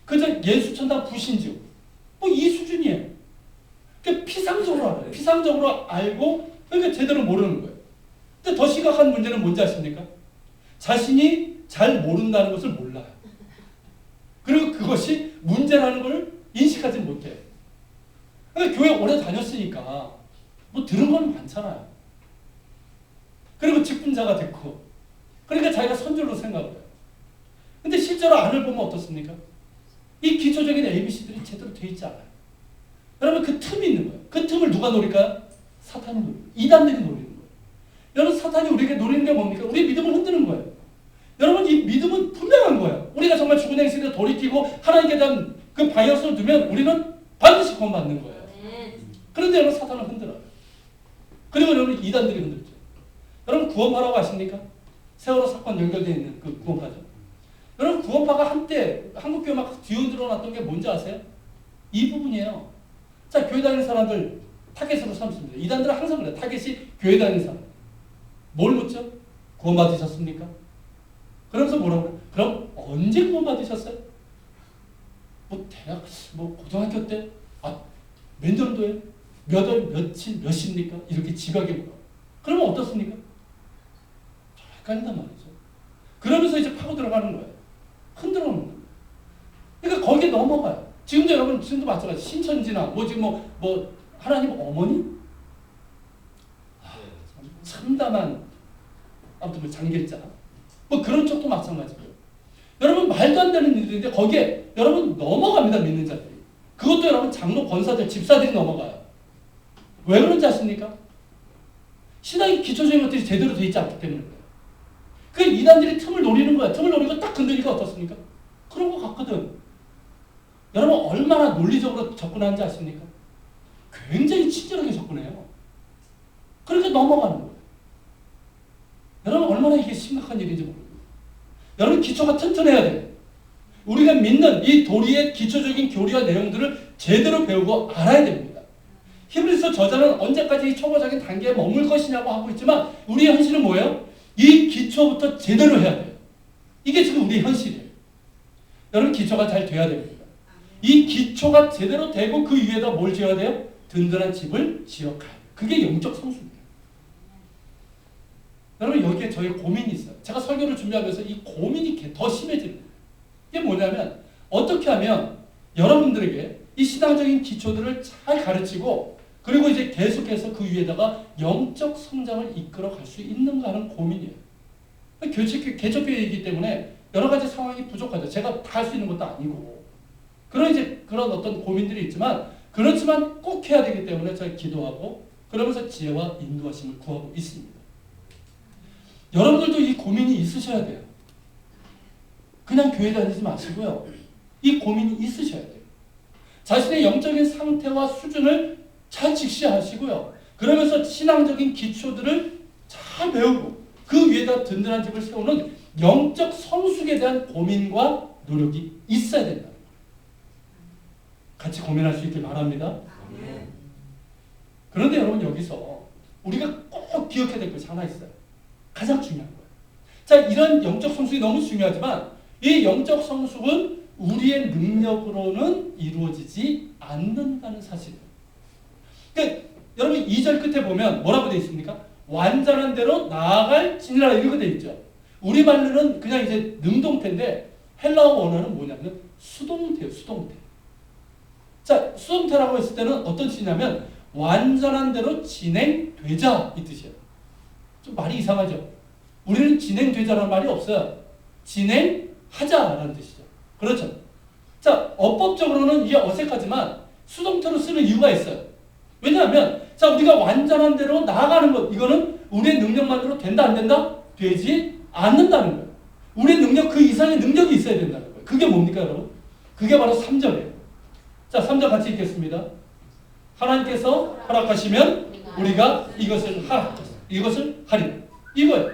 그저 예수 천당 불신주 뭐 이 수준이에요. 그러니까 피상적으로 알아요. 피상적으로 알고 그러니까 제대로 모르는 거예요. 근데 더 심각한 문제는 뭔지 아십니까? 자신이 잘 모른다는 것을 몰라요. 그리고 그것이 문제라는 걸 인식하지 못해요. 그러니까 교회 오래 다녔으니까 뭐 들은 건 많잖아요. 그리고 직분자가 됐고 그러니까 자기가 선줄로 생각을 해요. 근데 실제로 안을 보면 어떻습니까? 이 기초적인 ABC들이 제대로 돼 있지 않아요. 여러분 그 틈이 있는 거예요. 그 틈을 누가 노릴까요? 사탄이 노리고 이단들이 노리는 거예요. 여러분 사탄이 우리에게 노리는 게 뭡니까? 우리의 믿음을 흔드는 거예요. 여러분 이 믿음은 분명한 거예요. 우리가 정말 죽은 행실을 돌이키고 하나님께 대한 그 방향성을 두면 우리는 반드시 구원받는 거예요. 그런데 여러분 사탄은 흔들어요. 그리고 여러분 이단들이 흔들죠. 여러분 구원파라고 아십니까? 세월호 사건 연결되어 있는 그 구원파죠. 여러분 구원파가 한때 한국교회 막 뒤흔들어 놨던 게 뭔지 아세요? 이 부분이에요. 자, 교회 다니는 사람들 타겟으로 삼습니다. 이단들은 항상 그래요. 타겟이 교회 다니는 사람. 뭘 묻죠? 구원 받으셨습니까? 그러면서 뭐라고 그래요? 그럼 언제 구원 받으셨어요? 뭐 대학, 뭐 고등학교 때? 아, 몇 년도에? 몇 월, 며칠, 몇 시입니까? 이렇게 지각에 물어. 그러면 어떻습니까? 헷갈린단 말이죠. 그러면서 이제 파고 들어가는 거예요. 흔들어 놓는 거예요. 그러니까 거기에 넘어가요. 지금도 여러분, 지금도 마찬가지. 신천지나, 뭐 지금 뭐 하나님 어머니? 참담한, 아무튼 뭐 장길자. 뭐 그런 쪽도 마찬가지고요. 여러분, 말도 안 되는 일들인데 거기에 여러분 넘어갑니다. 믿는 자들이. 그것도 여러분 장로, 권사들, 집사들이 넘어가요. 왜 그런지 아십니까? 신앙의 기초적인 것들이 제대로 되어 있지 않기 때문에 그래요. 그 이단들이 틈을 노리는 거야. 틈을 노리고 딱 건드리니까 어떻습니까? 그런 것 같거든. 여러분 얼마나 논리적으로 접근하는지 아십니까? 굉장히 친절하게 접근해요. 그렇게 넘어가는 거예요. 여러분 얼마나 이게 심각한 일인지 모릅니다. 여러분 기초가 튼튼해야 돼요. 우리가 믿는 이 도리의 기초적인 교리와 내용들을 제대로 배우고 알아야 됩니다. 히브리서 저자는 언제까지 이 초보적인 단계에 머물 것이냐고 하고 있지만 우리의 현실은 뭐예요? 이 기초부터 제대로 해야 돼요. 이게 지금 우리의 현실이에요. 여러분 기초가 잘 돼야 됩니다. 이 기초가 제대로 되고 그 위에다 뭘 지어야 돼요? 든든한 집을 지어가야 돼요. 그게 영적 성수입니다. 여러분 여기에 저희 고민이 있어요. 제가 설교를 준비하면서 이 고민이 더 심해집니다. 이게 뭐냐면 어떻게 하면 여러분들에게 이 신앙적인 기초들을 잘 가르치고 그리고 이제 계속해서 그 위에다가 영적 성장을 이끌어 갈 수 있는가 하는 고민이에요. 개척교회이기 때문에 여러 가지 상황이 부족하죠. 제가 다 할 수 있는 것도 아니고. 그런 어떤 고민들이 있지만, 그렇지만 꼭 해야 되기 때문에 저희 기도하고, 그러면서 지혜와 인도하심을 구하고 있습니다. 여러분들도 이 고민이 있으셔야 돼요. 그냥 교회 다니지 마시고요. 이 고민이 있으셔야 돼요. 자신의 영적인 상태와 수준을 잘 직시하시고요. 그러면서 신앙적인 기초들을 잘 배우고 그 위에다 든든한 집을 세우는 영적 성숙에 대한 고민과 노력이 있어야 된다. 같이 고민할 수 있길 바랍니다. 그런데 여러분 여기서 우리가 꼭 기억해야 될 것이 하나 있어요. 가장 중요한 거예요. 자, 이런 영적 성숙이 너무 중요하지만 이 영적 성숙은 우리의 능력으로는 이루어지지 않는다는 사실이에요. 그러니까 여러분 2절 끝에 보면 뭐라고 되어 있습니까? 완전한 대로 나아갈 진이라 이렇게 되어 있죠. 우리말로는 그냥 이제 능동태인데 헬라어 원어는 뭐냐면 수동태예요. 수동태. 자, 수동태라고 했을 때는 어떤 뜻이냐면 완전한 대로 진행되자 이 뜻이에요. 좀 말이 이상하죠. 우리는 진행되자라는 말이 없어요. 진행하자라는 뜻이죠. 그렇죠. 자, 어법적으로는 이게 어색하지만 수동태로 쓰는 이유가 있어요. 왜냐하면 자, 우리가 완전한 대로 나아가는 것, 이거는 우리의 능력만으로 된다 안 된다? 되지 않는다는 거예요. 우리의 능력 그 이상의 능력이 있어야 된다는 거예요. 그게 뭡니까 여러분? 그게 바로 3절이에요. 자, 3절 같이 읽겠습니다. 하나님께서 허락하시면 우리가 이것을 하리라. 이거예요.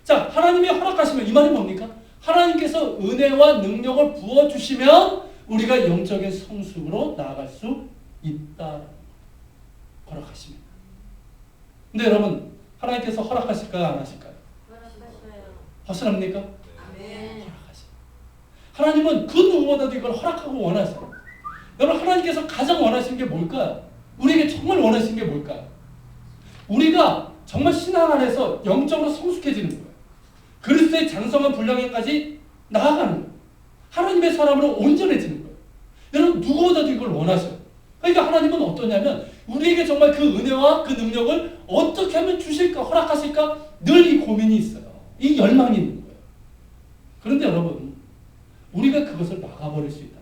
자, 하나님이 허락하시면 이 말이 뭡니까? 하나님께서 은혜와 능력을 부어주시면 우리가 영적인 성숙으로 나아갈 수 있다. 허락하시면. 근데 여러분 하나님께서 허락하실까요? 안 하실까요? 허락합니까? 허락하세요. 하나님은 그 누구보다도 이걸 허락하고 원하세요. 여러분 하나님께서 가장 원하시는 게 뭘까요? 우리에게 정말 원하시는 게 뭘까요? 우리가 정말 신앙 안에서 영적으로 성숙해지는 거예요. 그리스도의 장성한 분량에까지 나아가는 거예요. 하나님의 사람으로 온전해지는 거예요. 여러분 누구보다도 이걸 원하셔요. 그러니까 하나님은 어떠냐면 우리에게 정말 그 은혜와 그 능력을 어떻게 하면 주실까, 허락하실까 늘 이 고민이 있어요. 이 열망이 있는 거예요. 그런데 여러분 우리가 그것을 막아버릴 수 있다.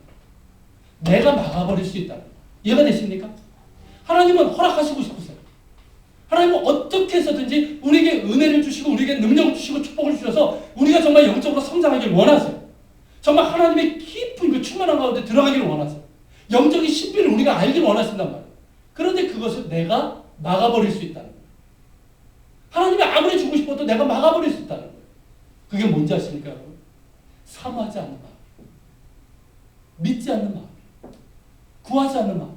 내가 막아버릴 수 있다. 이해가 되십니까? 하나님은 허락하시고 싶으세요. 하나님은 어떻게 해서든지 우리에게 은혜를 주시고 우리에게 능력을 주시고 축복을 주셔서 우리가 정말 영적으로 성장하길 원하세요. 정말 하나님의 깊은 그 충만한 가운데 들어가기를 원하세요. 영적인 신비를 우리가 알기를 원하신단 말이에요. 그런데 그것을 내가 막아버릴 수 있다는 거예요. 하나님이 아무리 주고 싶어도 내가 막아버릴 수 있다는 거예요. 그게 뭔지 아십니까, 여러분? 사모하지 않는 마음, 믿지 않는 마음, 구하지 않는 마음.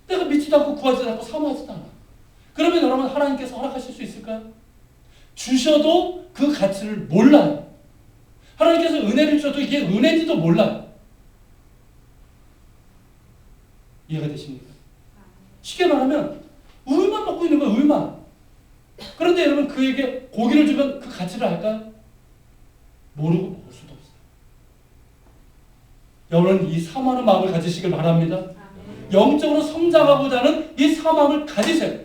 내가 믿지도 않고 구하지도 않고 사모하지도 않아. 그러면 여러분 하나님께서 허락하실 수 있을까요? 주셔도 그 가치를 몰라요. 하나님께서 은혜를 주셔도 이게 은혜인지도 몰라요. 이해가 되십니까? 쉽게 말하면 우유만 먹고 있는 거예요. 우유만. 그런데 여러분 그에게 고기를 주면 그 가치를 알까요? 모르고 먹을 수도 없어요. 여러분 이 사모하는 마음을 가지시길 바랍니다. 영적으로 성장하고자 하는 이 사모함을 가지세요.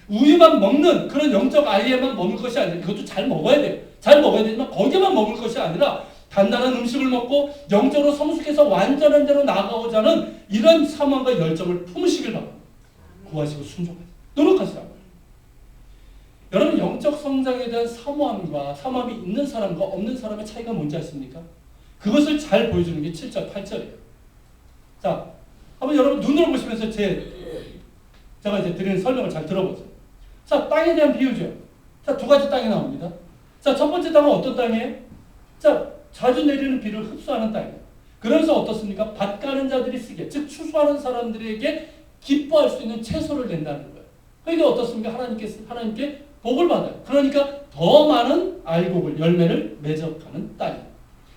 우유만 먹는 그런 영적 알리에만 먹을 것이 아니라 이것도 잘 먹어야 돼요. 잘 먹어야 되지만 거기만 먹을 것이 아니라 단단한 음식을 먹고 영적으로 성숙해서 완전한 대로 나아가고자 하는 이런 사모함과 열정을 품으시길 바랍니다. 구하시고 순종하세요. 노력하시라고요. 여러분 영적 성장에 대한 사모함과 사모함이 있는 사람과 없는 사람의 차이가 뭔지 아십니까? 그것을 잘 보여주는 게 7절, 8절이에요. 자, 한번 여러분 눈으로 보시면서 제가 이제 드리는 설명을 잘 들어보세요. 자, 땅에 대한 비유죠. 자, 두 가지 땅이 나옵니다. 자, 첫 번째 땅은 어떤 땅이에요? 자, 자주 내리는 비를 흡수하는 땅이에요. 그래서 어떻습니까? 밭 가는 자들이 쓰기에, 즉 추수하는 사람들에게 기뻐할 수 있는 채소를 낸다는 거예요. 그러니까 어떻습니까? 하나님께 복을 받아요. 그러니까 더 많은 알곡을, 열매를 매적하는 땅이에요.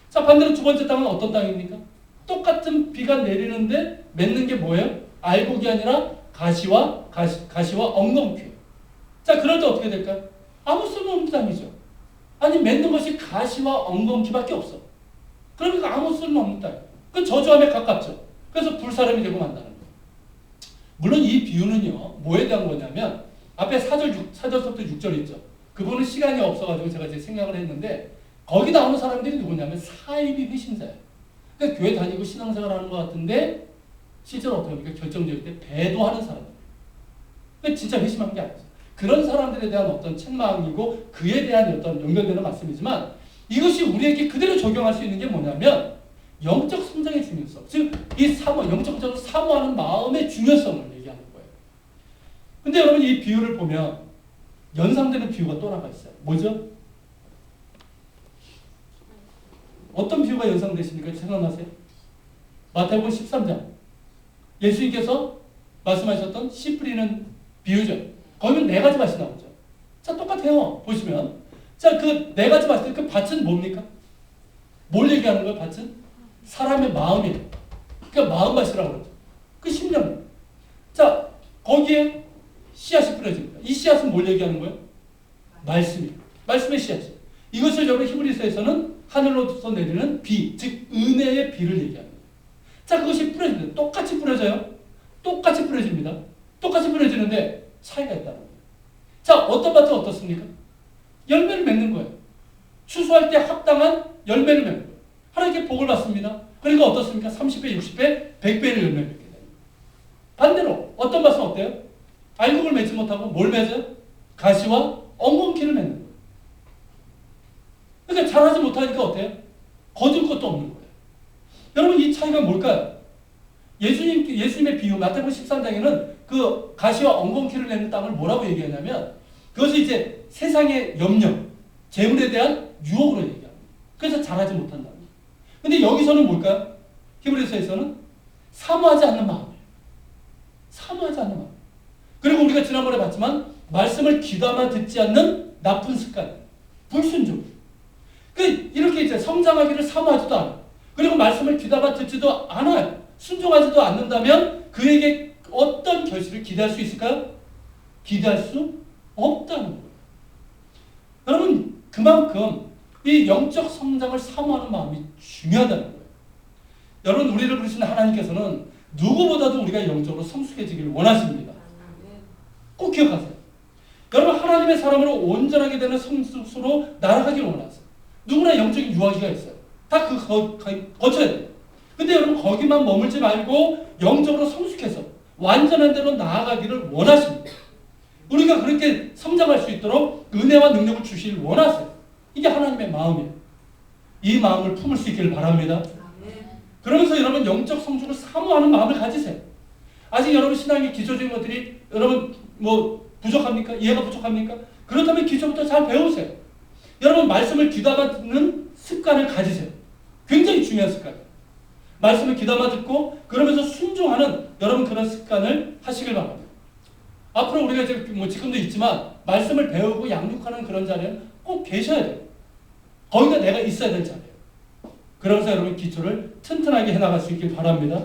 자, 반대로 두 번째 땅은 어떤 땅입니까? 똑같은 비가 내리는데 맺는 게 뭐예요? 알곡이 아니라 가시와 엉겅퀴. 자, 그럴 때 어떻게 될까요? 아무 쓸모없는 땅이죠. 아니, 맺는 것이 가시와 엉겅퀴밖에 없어. 그러니까 아무 쓸모없는 땅. 그 저주함에 가깝죠. 그래서 불사름이 되고 만다는 거예요. 물론 이 비유는요, 뭐에 대한 거냐면 앞에 4절부터 6절 있죠. 그분은 시간이 없어가지고 제가 이제 생각을 했는데 거기 나오는 사람들이 누구냐면 사이비 회심자예요. 그러니까 교회 다니고 신앙생활 하는 것 같은데 실제로 어떻게 합니까? 결정적일 때 배도하는 사람들. 그러니까 진짜 회심한 게 아니죠. 그런 사람들에 대한 어떤 책망이고 그에 대한 어떤 연결되는 말씀이지만 이것이 우리에게 그대로 적용할 수 있는 게 뭐냐면 영적 성장의 중요성. 즉, 이 영적 성장을 사모하는 마음의 중요성을 얘기하는 거예요. 근데 여러분 이 비유를 보면 연상되는 비유가 또 하나가 있어요. 뭐죠? 어떤 비유가 연상되십니까? 생각나세요? 마태복음 13장. 예수님께서 말씀하셨던 씨 뿌리는 비유죠. 거기는 네 가지 밭이 나오죠. 자, 똑같아요. 보시면. 자, 그 네 가지 밭, 그 밭은 뭡니까? 뭘 얘기하는 거예요, 밭은? 사람의 마음이에요. 그러니까 마음밭이라고 그러죠. 그 심령. 자, 거기에 씨앗이 뿌려집니다. 이 씨앗은 뭘 얘기하는 거예요? 말씀이에요. 말씀의 씨앗이에요. 이것을 여러분 히브리서에서는 하늘로서 내리는 비, 즉 은혜의 비를 얘기하는 거예요. 자, 그것이 뿌려집니다. 똑같이 뿌려져요. 똑같이 뿌려집니다. 똑같이 뿌려지는데 차이가 있다는 거예요. 자, 어떤 밭은 어떻습니까? 열매를 맺는 거예요. 추수할 때 합당한 열매를 맺는 거예요. 하나님께 복을 받습니다. 그러니까 어떻습니까? 30배, 60배, 100배를 열매를 맺게 됩니다. 반대로 어떤 밭은 어때요? 알곡을 맺지 못하고 뭘 맺어요? 가시와 엉겅퀴를 맺는 거예요. 그러니까 잘하지 못하니까 어때요? 거둘 것도 없는 거예요. 여러분 이 차이가 뭘까요? 예수님의 비유 마태복음 13장에는 그 가시와 엉겅퀴를 내는 땅을 뭐라고 얘기하냐면 그것이 이제 세상의 염려, 재물에 대한 유혹으로 얘기합니다. 그래서 잘하지 못한다는 거예요. 근데 여기서는 뭘까요? 히브리서에서는 사모하지 않는 마음이에요. 사모하지 않는 마음. 그리고 우리가 지난번에 봤지만 말씀을 귀담아 듣지 않는 나쁜 습관, 불순종. 이렇게 이제 성장하기를 사모하지도 않아요. 그리고 말씀을 귀담아 듣지도 않아요. 순종하지도 않는다면 그에게 어떤 결실을 기대할 수 있을까요? 기대할 수 없다는 거예요. 여러분 그만큼 이 영적 성장을 사모하는 마음이 중요하다는 거예요. 여러분 우리를 부르신 하나님께서는 누구보다도 우리가 영적으로 성숙해지기를 원하십니다. 꼭 기억하세요. 여러분 하나님의 사람으로 온전하게 되는 성숙으로 나아가기를 원하세요. 누구나 영적인 유아기가 있어요. 다 거쳐야 돼요. 근데 여러분 거기만 머물지 말고 영적으로 성숙해서 완전한 대로 나아가기를 원하십니다. 우리가 그렇게 성장할 수 있도록 은혜와 능력을 주시길 원하세요. 이게 하나님의 마음이에요. 이 마음을 품을 수 있기를 바랍니다. 그러면서 여러분 영적 성숙을 사모하는 마음을 가지세요. 아직 여러분 신앙의 기초적인 것들이 여러분 부족합니까? 이해가 부족합니까? 그렇다면 기초부터 잘 배우세요. 여러분 말씀을 귀담아 듣는 습관을 가지세요. 굉장히 중요한 습관이에요. 말씀을 귀담아 듣고 그러면서 순종하는 여러분 그런 습관을 하시길 바랍니다. 앞으로 우리가 지금도 있지만 말씀을 배우고 양육하는 그런 자리에는 꼭 계셔야 돼요. 거기가 내가 있어야 될 자리예요. 그러면서 여러분 기초를 튼튼하게 해나갈 수 있길 바랍니다.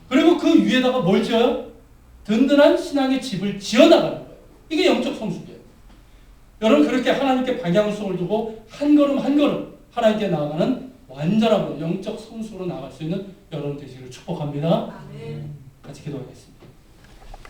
그리고 그 위에다가 뭘 지어요? 든든한 신앙의 집을 지어나가는 거예요. 이게 영적 성숙이에요. 여러분 그렇게 하나님께 방향성을 두고 한 걸음 한 걸음 하나님께 나아가는 완전하고 영적 성숙으로 나아갈 수 있는 여러분 되시기를 축복합니다. 아멘. 같이 기도하겠습니다.